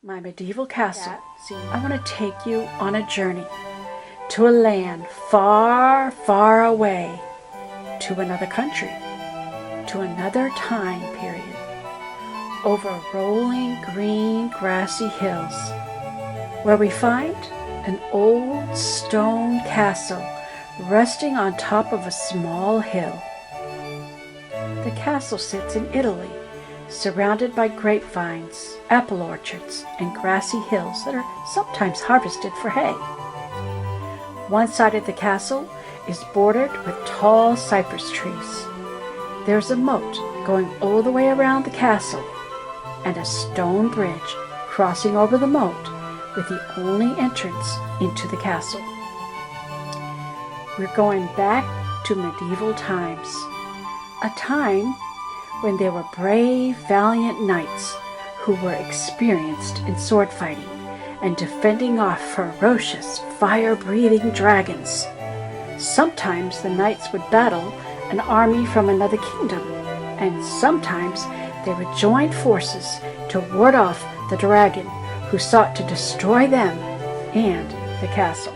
my medieval castle, I want to take you on a journey to a land far, far away, to another country, to another time period, over rolling green grassy hills, where we find an old stone castle resting on top of a small hill. The castle sits in Italy, surrounded by grapevines, apple orchards, and grassy hills that are sometimes harvested for hay. One side of the castle is bordered with tall cypress trees. There's a moat going all the way around the castle, and a stone bridge crossing over the moat with the only entrance into the castle. We're going back to medieval times, a time when there were brave, valiant knights who were experienced in sword fighting and defending off ferocious, fire-breathing dragons. Sometimes the knights would battle an army from another kingdom, and sometimes they would join forces to ward off the dragon who sought to destroy them and the castle.